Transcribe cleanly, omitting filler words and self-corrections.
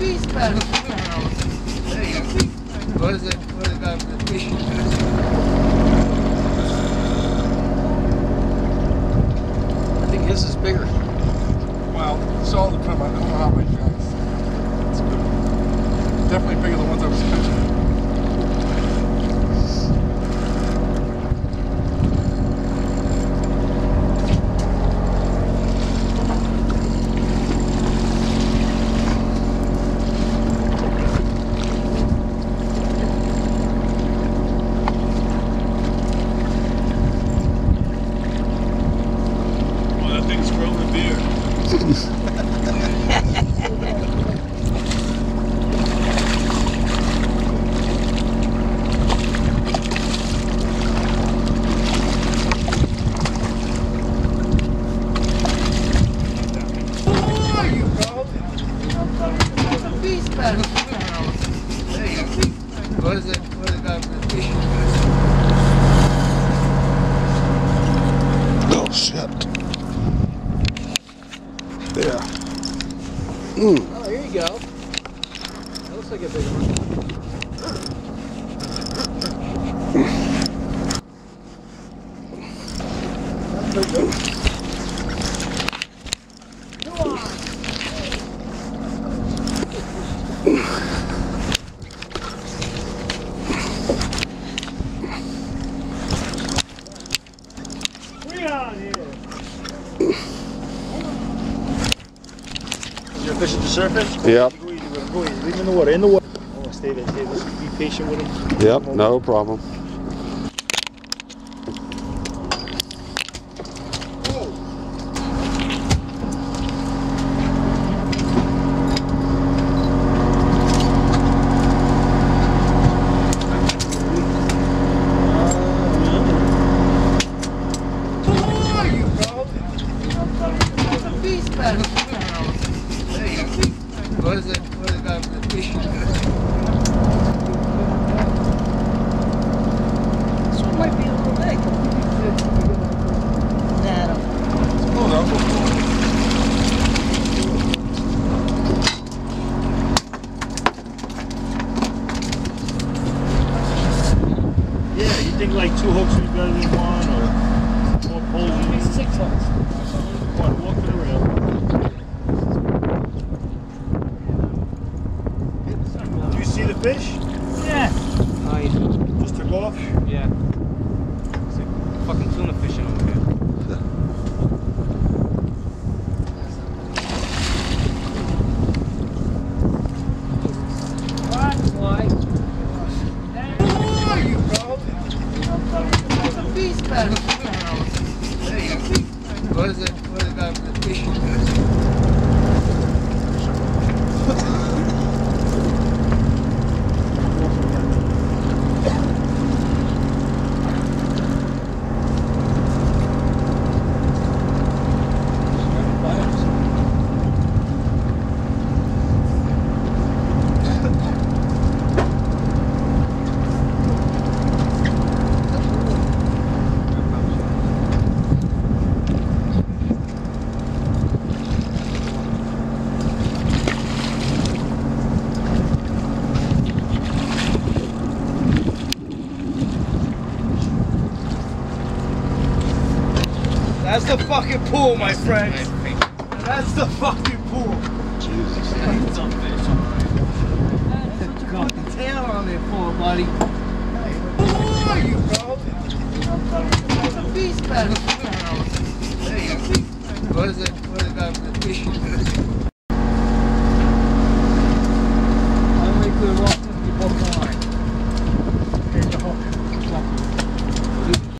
Beast battle. There you go. What is it? What is that for the fish? I think his is bigger. Well, it's all depends on how big guys. It's good. Definitely bigger than the ones I was catching. Beast battle. There you go. What is it? What is that for the fish? Oh shit. Yeah. Oh, here you go. That looks like a big one. You're fishing the surface? Yep. Go easy with him. Go easy. Leave him in the water. In the water. Oh, stay there. Stay there. Be patient with him. Yep. No problem. Beast battle. There you go. What is it? What is that for the fish? This one might be a little big. Nah, don't. Hold on. Yeah, you think like 2 hooks would be better than 1 or more poles? Maybe 6 hooks. Come on, walk to the rail. Do you see the fish? Yeah. Oh, yeah. Just took off? Yeah. It's like fucking tuna fishing over here. Beast battle. There you go. What is it? What is that for the fish? That's the fucking pool, my friend. That's the fucking pool. Jesus. That's a fucking tail on there for, buddy. Who are you, bro? Beast battle. There you go. What is it? What is